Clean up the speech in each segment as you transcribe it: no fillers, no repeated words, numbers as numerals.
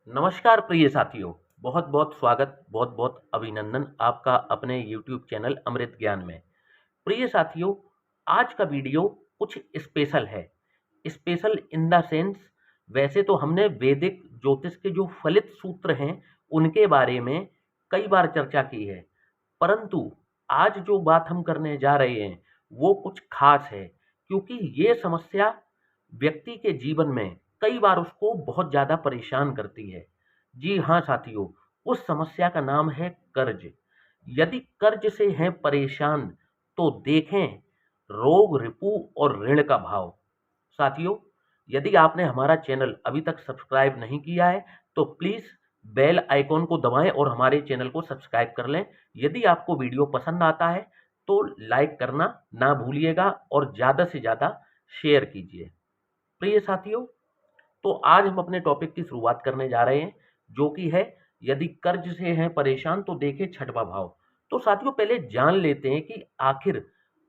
नमस्कार प्रिय साथियों, बहुत बहुत स्वागत, बहुत बहुत अभिनंदन आपका अपने YouTube चैनल अमृत ज्ञान में। प्रिय साथियों, आज का वीडियो कुछ स्पेशल है। स्पेशल इन द सेंस, वैसे तो हमने वैदिक ज्योतिष के जो फलित सूत्र हैं उनके बारे में कई बार चर्चा की है, परंतु आज जो बात हम करने जा रहे हैं वो कुछ खास है, क्योंकि ये समस्या व्यक्ति के जीवन में कई बार उसको बहुत ज़्यादा परेशान करती है। जी हाँ साथियों, उस समस्या का नाम है कर्ज। यदि कर्ज से हैं परेशान तो देखें रोग, रिपू और ऋण का भाव। साथियों, यदि आपने हमारा चैनल अभी तक सब्सक्राइब नहीं किया है तो प्लीज़ बेल आइकॉन को दबाएं और हमारे चैनल को सब्सक्राइब कर लें। यदि आपको वीडियो पसंद आता है तो लाइक करना ना भूलिएगा और ज़्यादा से ज़्यादा शेयर कीजिए। प्रिय साथियों, तो आज हम अपने टॉपिक की शुरुआत करने जा रहे हैं, जो कि है यदि कर्ज से हैं परेशान तो देखें छठवां भाव। तो साथियों, पहले जान लेते हैं कि आखिर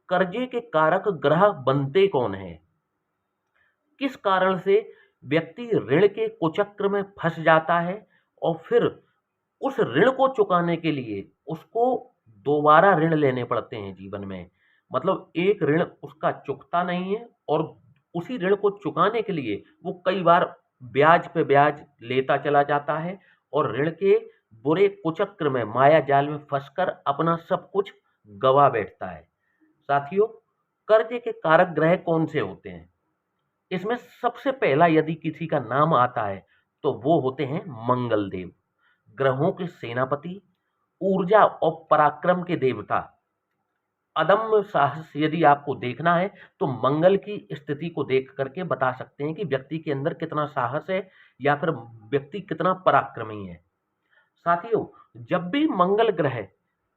कर्जे के कारक ग्रह बनते कौन हैं। किस कारण से व्यक्ति ऋण के कुचक्र में फंस जाता है और फिर उस ऋण को चुकाने के लिए उसको दोबारा ऋण लेने पड़ते हैं जीवन में। मतलब एक ऋण उसका चुकता नहीं है और उसी ऋण को चुकाने के लिए वो कई बार ब्याज पे ब्याज लेता चला जाता है और ऋण के बुरे कुचक्र में, माया जाल में फंसकर अपना सब कुछ गवा बैठता है। साथियों, कर्ज के कारक ग्रह कौन से होते हैं? इसमें सबसे पहला यदि किसी का नाम आता है तो वो होते हैं मंगल देव, ग्रहों के सेनापति, ऊर्जा और पराक्रम के देवता। अदम्य साहस यदि आपको देखना है तो मंगल की स्थिति को देख करके बता सकते हैं कि व्यक्ति के अंदर कितना साहस है या फिर व्यक्ति कितना पराक्रमी है। साथियों, जब भी मंगल ग्रह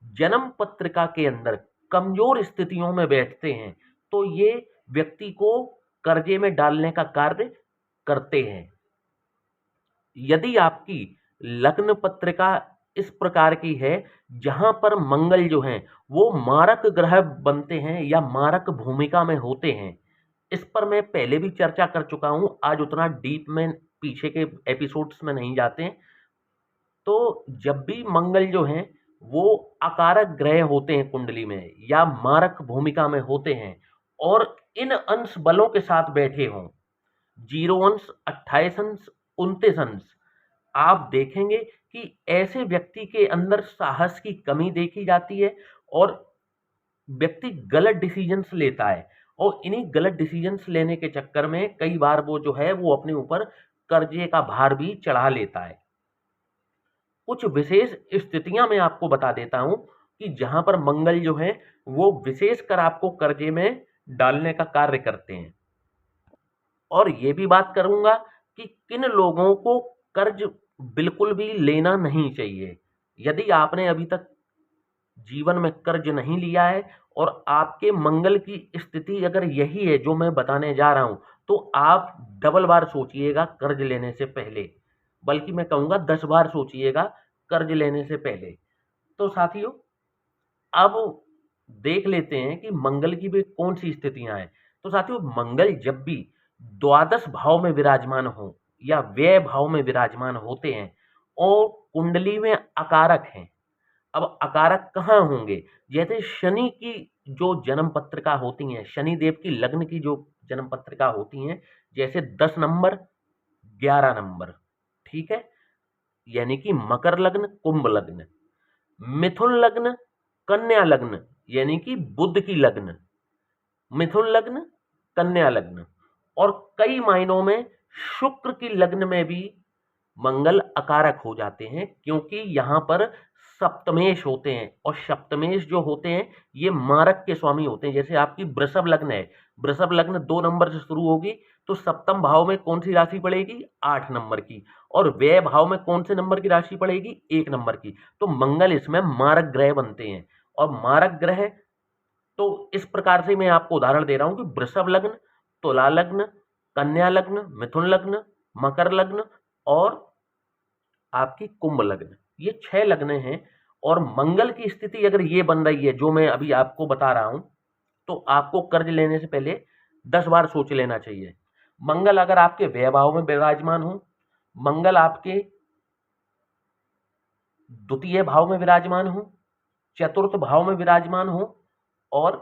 जन्म पत्रिका के अंदर कमजोर स्थितियों में बैठते हैं तो ये व्यक्ति को कर्जे में डालने का कार्य करते हैं। यदि आपकी लग्न पत्रिका इस प्रकार की है जहां पर मंगल जो है वो मारक ग्रह बनते हैं या मारक भूमिका में होते हैं, इस पर मैं पहले भी चर्चा कर चुका हूं। आज उतना डीप में पीछे के एपिसोड्स में नहीं जाते हैं। तो जब भी मंगल जो हैं वो अकारक ग्रह होते हैं कुंडली में या मारक भूमिका में होते हैं और इन अंश बलों के साथ बैठे हों, 0 अंश, 28 अंश, 29 अंश, आप देखेंगे कि ऐसे व्यक्ति के अंदर साहस की कमी देखी जाती है और व्यक्ति गलत डिसीजंस लेता है और इन्हीं गलत डिसीजंस लेने के चक्कर में कई बार वो जो है वो अपने ऊपर कर्जे का भार भी चढ़ा लेता है। कुछ विशेष स्थितियां मैं आपको बता देता हूं कि जहां पर मंगल जो है वो विशेषकर आपको कर्जे में डालने का कार्य करते हैं। और ये भी बात करूंगा कि किन लोगों को कर्ज बिल्कुल भी लेना नहीं चाहिए। यदि आपने अभी तक जीवन में कर्ज नहीं लिया है और आपके मंगल की स्थिति अगर यही है जो मैं बताने जा रहा हूं, तो आप डबल बार सोचिएगा कर्ज लेने से पहले, बल्कि मैं कहूंगा 10 बार सोचिएगा कर्ज लेने से पहले। तो साथियों, अब देख लेते हैं कि मंगल की भी कौन सी स्थितियां हैं। तो साथियों, मंगल जब भी द्वादश भाव में विराजमान हो या व्यय भाव में विराजमान होते हैं और कुंडली में अकारक हैं। अब अकारक कहाँ होंगे? जैसे शनि की जो जन्म पत्रिका होती हैं, शनि देव की लग्न की जो जन्म पत्रिका होती हैं, जैसे 10 नंबर, 11 नंबर, ठीक है? यानी कि मकर लग्न, कुंभ लग्न, मिथुन लग्न, कन्या लग्न, यानी कि बुध की लग्न, मिथुन लग्न, कन्या लग्न, और कई मायनों में शुक्र की लग्न में भी मंगल अकारक हो जाते हैं, क्योंकि यहाँ पर सप्तमेश होते हैं और सप्तमेश जो होते हैं ये मारक के स्वामी होते हैं। जैसे आपकी वृषभ लग्न है, वृषभ लग्न 2 नंबर से शुरू होगी तो सप्तम भाव में कौन सी राशि पड़ेगी? 8 नंबर की। और व्यय भाव में कौन से नंबर की राशि पड़ेगी? 1 नंबर की। तो मंगल इसमें मारक ग्रह बनते हैं। और मारक ग्रह, तो इस प्रकार से मैं आपको उदाहरण दे रहा हूं कि वृषभ लग्न, तुला लग्न, कन्या लग्न, मिथुन लग्न, मकर लग्न और आपकी कुंभ लग्न, ये 6 लग्न हैं। और मंगल की स्थिति अगर ये बन रही है जो मैं अभी आपको बता रहा हूं, तो आपको कर्ज लेने से पहले 10 बार सोच लेना चाहिए। मंगल अगर आपके व्यय भाव में विराजमान हो, मंगल आपके द्वितीय भाव में विराजमान हो, चतुर्थ भाव में विराजमान हो और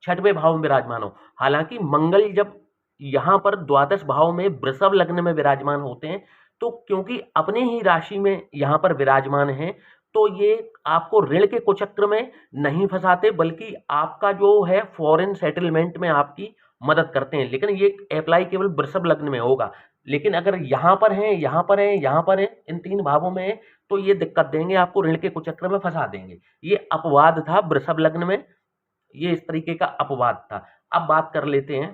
छठवें भाव में विराजमान हो। हालांकि मंगल जब यहाँ पर द्वादश भाव में वृषभ लग्न में विराजमान होते हैं, तो क्योंकि अपने ही राशि में यहाँ पर विराजमान हैं, तो ये आपको ऋण के कुचक्र में नहीं फंसाते, बल्कि आपका जो है फॉरेन सेटलमेंट में आपकी मदद करते हैं। लेकिन ये अप्लाई केवल वृषभ लग्न में होगा। लेकिन अगर यहाँ पर है, यहाँ पर है, यहाँ पर है, इन तीन भावों में है, तो ये दिक्कत देंगे, आपको ऋण के कुचक्र में फंसा देंगे। ये अपवाद था वृषभ लग्न में, ये इस तरीके का अपवाद था। अब बात कर लेते हैं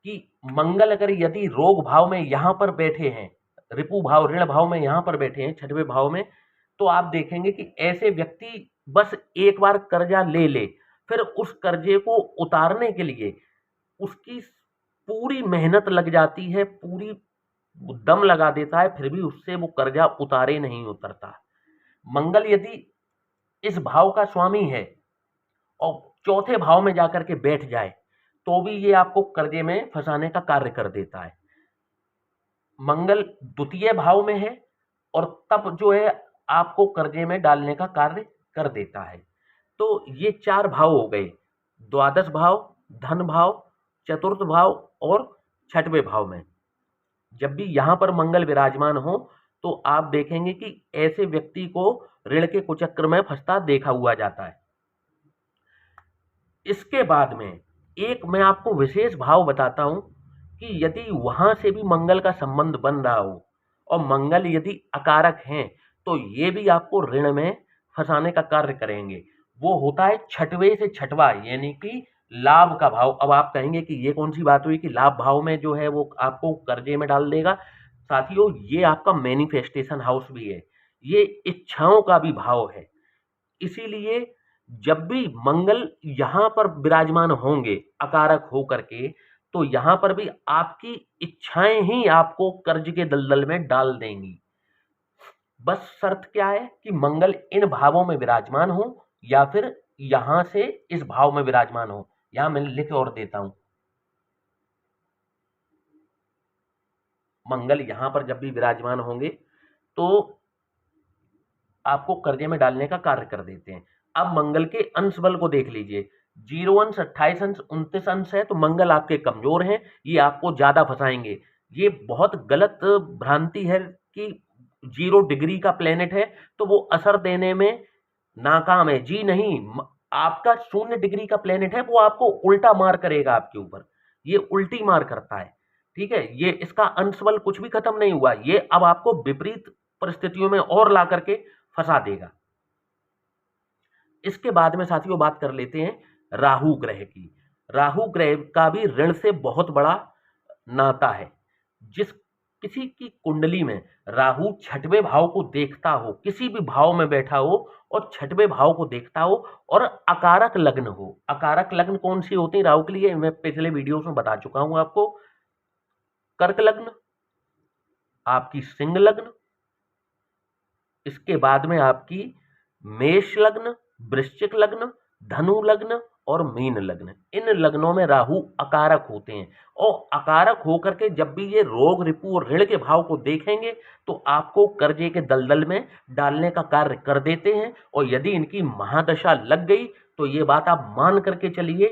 कि मंगल अगर यदि रोग भाव में यहां पर बैठे हैं, रिपु भाव ऋण भाव में यहां पर बैठे हैं छठवें भाव में, तो आप देखेंगे कि ऐसे व्यक्ति बस एक बार कर्जा ले ले, फिर उस कर्जे को उतारने के लिए उसकी पूरी मेहनत लग जाती है, पूरी दम लगा देता है, फिर भी उससे वो कर्जा उतारे नहीं उतरता। मंगल यदि इस भाव का स्वामी है और चौथे भाव में जाकर के बैठ जाए, तो भी ये आपको कर्जे में फंसाने का कार्य कर देता है। मंगल द्वितीय भाव में है और तब जो है आपको कर्जे में डालने का कार्य कर देता है। तो ये चार भाव हो गए, द्वादश भाव, धन भाव, चतुर्थ भाव और छठवें भाव में जब भी यहाँ पर मंगल विराजमान हो, तो आप देखेंगे कि ऐसे व्यक्ति को ऋण के कुचक्र में फंसता देखा हुआ जाता है। इसके बाद में एक मैं आपको विशेष भाव बताता हूं कि यदि वहां से भी मंगल का संबंध बन रहा हो और मंगल यदि अकारक हैं, तो ये भी आपको ऋण में फंसाने का कार्य करेंगे। वो होता है छठवें से छठवा, यानी कि लाभ का भाव। अब आप कहेंगे कि ये कौन सी बात हुई कि लाभ भाव में जो है वो आपको कर्जे में डाल देगा। साथियों, ये आपका मैनिफेस्टेशन हाउस भी है, ये इच्छाओं का भी भाव है। इसीलिए जब भी मंगल यहाँ पर विराजमान होंगे अकारक हो करके, तो यहाँ पर भी आपकी इच्छाएं ही आपको कर्ज के दलदल में डाल देंगी। बस शर्त क्या है कि मंगल इन भावों में विराजमान हो या फिर यहां से इस भाव में विराजमान हो। यहां मैं लिख और देता हूं, मंगल यहां पर जब भी विराजमान होंगे तो आपको कर्जे में डालने का कार्य कर देते हैं। अब मंगल के अंश बल को देख लीजिए, 0 अंश, 28 अंश, 29 अंश है, तो मंगल आपके कमजोर हैं, ये आपको ज्यादा फंसाएंगे। ये बहुत गलत भ्रांति है कि 0 डिग्री का प्लेनेट है तो वो असर देने में नाकाम है। जी नहीं, आपका 0 डिग्री का प्लेनेट है, वो आपको उल्टा मार करेगा आपके ऊपर, ये उल्टी मार करता है। ठीक है, ये इसका अंश बल कुछ भी खत्म नहीं हुआ, ये अब आपको विपरीत परिस्थितियों में और ला करके फंसा देगा। इसके बाद में साथियों बात कर लेते हैं राहु ग्रह की। राहु ग्रह का भी ऋण से बहुत बड़ा नाता है। जिस किसी की कुंडली में राहु छठवें भाव को देखता हो, किसी भी भाव में बैठा हो और छठवें भाव को देखता हो और अकारक लग्न हो। अकारक लग्न कौन सी होती है राहु के लिए, मैं पिछले वीडियोस में बता चुका हूं आपको। कर्क लग्न, आपकी सिंह लग्न, इसके बाद में आपकी मेष लग्न, वृश्चिक लग्न, धनु लग्न और मीन लग्न। इन लग्नों में राहु अकारक होते हैं और अकारक होकर के जब भी ये रोग, रिपु और ऋण के भाव को देखेंगे तो आपको कर्जे के दलदल में डालने का कार्य कर देते हैं। और यदि इनकी महादशा लग गई तो ये बात आप मान करके चलिए,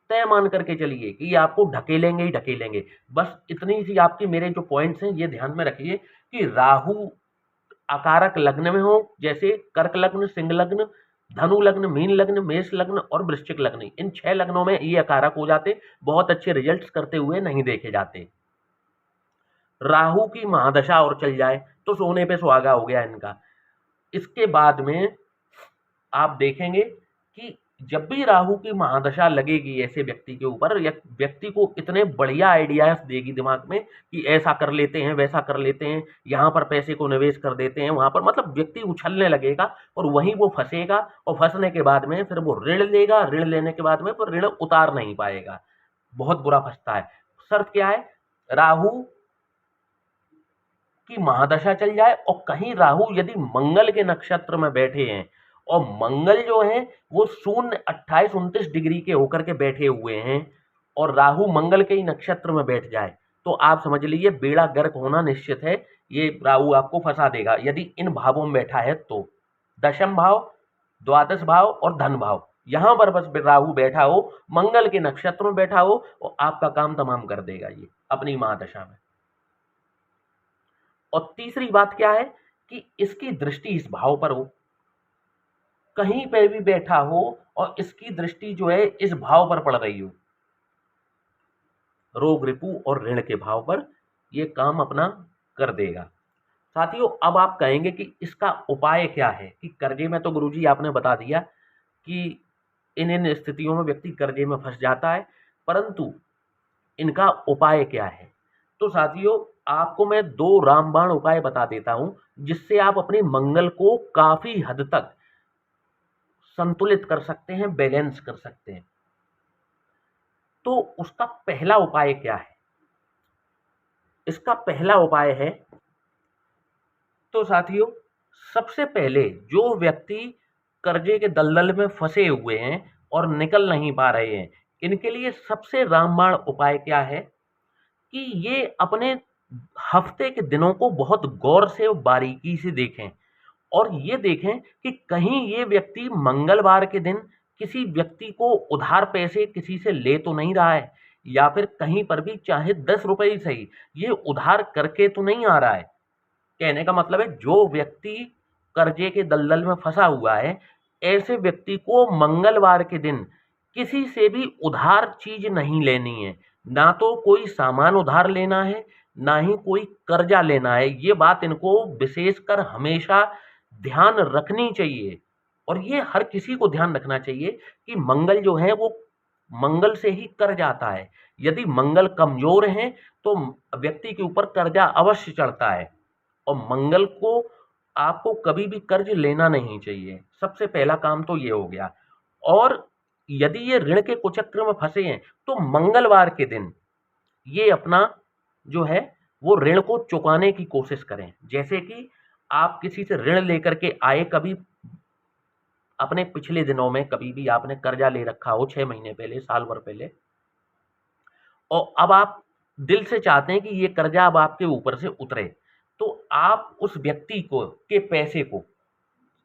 तय मान करके चलिए कि ये आपको ढकेलेंगे ही ढकेलेंगे। बस इतनी सी आपकी मेरे जो पॉइंट्स हैं ये ध्यान में रखिए कि राहु अकारक लग्न में हो, जैसे कर्क लग्न, सिंह लग्न, धनु लग्न, मीन लग्न, मेष लग्न और वृश्चिक लग्न, इन 6 लग्नों में ये अकारक हो जाते, बहुत अच्छे रिजल्ट्स करते हुए नहीं देखे जाते। राहु की महादशा और चल जाए तो सोने पे सुहागा हो गया इनका। इसके बाद में आप देखेंगे कि जब भी राहु की महादशा लगेगी ऐसे व्यक्ति के ऊपर, या व्यक्ति को इतने बढ़िया आइडियाज देगी दिमाग में कि ऐसा कर लेते हैं, वैसा कर लेते हैं, यहाँ पर पैसे को निवेश कर देते हैं, वहां पर मतलब व्यक्ति उछलने लगेगा और वहीं वो फंसेगा। और फंसने के बाद में फिर वो ऋण लेगा, ऋण लेने के बाद में फिर ऋण उतार नहीं पाएगा, बहुत बुरा फंसता है। शर्त क्या है, राहु की महादशा चल जाए और कहीं राहु यदि मंगल के नक्षत्र में बैठे हैं और मंगल जो है वो 0, 28, 29 डिग्री के होकर के बैठे हुए हैं और राहु मंगल के ही नक्षत्र में बैठ जाए, तो आप समझ लीजिए बेड़ा गर्क होना निश्चित है। ये राहु आपको फंसा देगा यदि इन भावों में बैठा है तो। दशम भाव, द्वादश भाव और धन भाव, यहां पर बस राहु बैठा हो, मंगल के नक्षत्र में बैठा हो, और आपका काम तमाम कर देगा ये अपनी महादशा में। और तीसरी बात क्या है कि इसकी दृष्टि इस भाव पर हो, कहीं पे भी बैठा हो और इसकी दृष्टि जो है इस भाव पर पड़ रही हो, रोग रिपु और ऋण के भाव पर, ये काम अपना कर देगा। साथियों, अब आप कहेंगे कि इसका उपाय क्या है कि कर्जे में तो गुरुजी आपने बता दिया कि इन स्थितियों में व्यक्ति कर्जे में फंस जाता है, परंतु इनका उपाय क्या है। तो साथियों, आपको मैं 2 रामबाण उपाय बता देता हूं जिससे आप अपने मंगल को काफी हद तक संतुलित कर सकते हैं, बैलेंस कर सकते हैं। तो उसका पहला उपाय क्या है? इसका पहला उपाय है, तो साथियों सबसे पहले जो व्यक्ति कर्जे के दलदल में फंसे हुए हैं और निकल नहीं पा रहे हैं, इनके लिए सबसे रामबाण उपाय क्या है कि ये अपने हफ्ते के दिनों को बहुत गौर से और बारीकी से देखें और ये देखें कि कहीं ये व्यक्ति मंगलवार के दिन किसी व्यक्ति को उधार पैसे किसी से ले तो नहीं रहा है, या फिर कहीं पर भी चाहे 10 रुपए ही सही ये उधार करके तो नहीं आ रहा है। कहने का मतलब है जो व्यक्ति कर्जे के दलदल में फंसा हुआ है, ऐसे व्यक्ति को मंगलवार के दिन किसी से भी उधार चीज नहीं लेनी है, ना तो कोई सामान उधार लेना है, ना ही कोई कर्जा लेना है। ये बात इनको विशेषकर हमेशा ध्यान रखनी चाहिए और ये हर किसी को ध्यान रखना चाहिए कि मंगल जो है वो मंगल से ही कर्ज आता है। यदि मंगल कमजोर है तो व्यक्ति के ऊपर कर्जा अवश्य चढ़ता है और मंगल को आपको कभी भी कर्ज लेना नहीं चाहिए। सबसे पहला काम तो ये हो गया। और यदि ये ऋण के कुचक्र में फंसे हैं तो मंगलवार के दिन ये अपना जो है वो ऋण को चुकाने की कोशिश करें। जैसे कि आप किसी से ऋण लेकर के आए, कभी अपने पिछले दिनों में कभी भी आपने कर्जा ले रखा हो 6 महीने पहले, साल भर पहले, और अब आप दिल से चाहते हैं कि ये कर्जा अब आपके ऊपर से उतरे, तो आप उस व्यक्ति को के पैसे को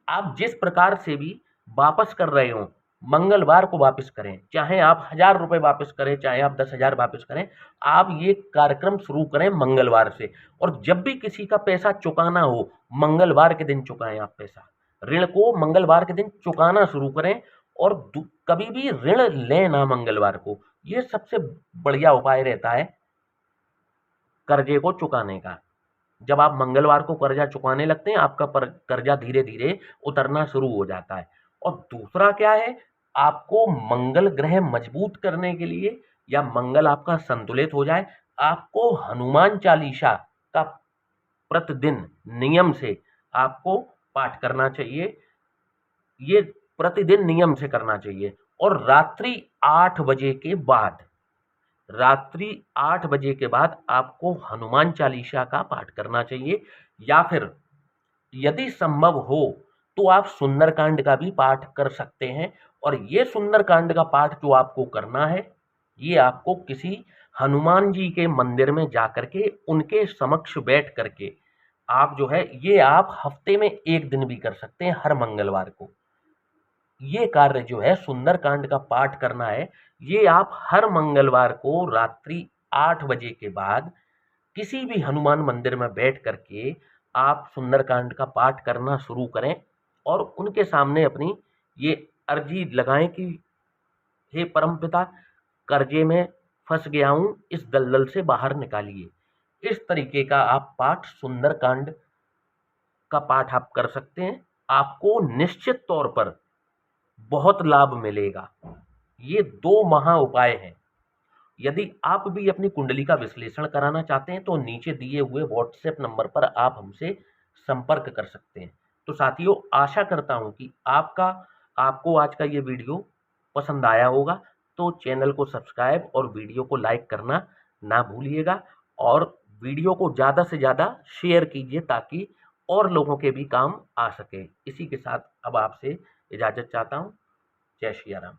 आप जिस प्रकार से भी वापस कर रहे हो, मंगलवार को वापस करें। चाहे आप 1000 रुपए वापस करें, चाहे आप 10,000 वापस करें, आप ये कार्यक्रम शुरू करें मंगलवार से। और जब भी किसी का पैसा चुकाना हो, मंगलवार के दिन चुकाएं आप पैसा। ऋण को मंगलवार के दिन चुकाना शुरू करें और कभी भी ऋण लें ना मंगलवार को। ये सबसे बढ़िया उपाय रहता है कर्जे को चुकाने का। जब आप मंगलवार को कर्जा चुकाने लगते हैं, आपका कर्जा धीरे धीरे उतरना शुरू हो जाता है। और दूसरा क्या है, आपको मंगल ग्रह मजबूत करने के लिए या मंगल आपका संतुलित हो जाए, आपको हनुमान चालीसा का प्रतिदिन नियम से आपको पाठ करना चाहिए। ये प्रतिदिन नियम से करना चाहिए। और रात्रि 8 बजे के बाद आपको हनुमान चालीसा का पाठ करना चाहिए, या फिर यदि संभव हो तो आप सुंदरकांड का भी पाठ कर सकते हैं। और ये सुंदरकांड का पाठ जो आपको करना है, ये आपको किसी हनुमान जी के मंदिर में जाकर के उनके समक्ष बैठ करके आप जो है ये आप हफ्ते में 1 दिन भी कर सकते हैं, हर मंगलवार को। ये कार्य जो है सुंदरकांड का पाठ करना है, ये आप हर मंगलवार को रात्रि 8 बजे के बाद किसी भी हनुमान मंदिर में बैठ करके आप सुंदरकांड का पाठ करना शुरू करें और उनके सामने अपनी ये अर्जी लगाएं कि हे परमपिता, कर्जे में फंस गया हूं, इस दलदल से बाहर निकालिए। इस तरीके का आप पाठ सुंदरकांड का पाठ आप कर सकते हैं। आपको निश्चित तौर पर बहुत लाभ मिलेगा। ये 2 महा उपाय हैं। यदि आप भी अपनी कुंडली का विश्लेषण कराना चाहते हैं तो नीचे दिए हुए व्हाट्सएप नंबर पर आप हमसे संपर्क कर सकते हैं। तो साथियों, आशा करता हूं कि आपको आज का ये वीडियो पसंद आया होगा। तो चैनल को सब्सक्राइब और वीडियो को लाइक करना ना भूलिएगा और वीडियो को ज़्यादा से ज़्यादा शेयर कीजिए ताकि और लोगों के भी काम आ सके। इसी के साथ अब आपसे इजाज़त चाहता हूँ। जय श्री राम।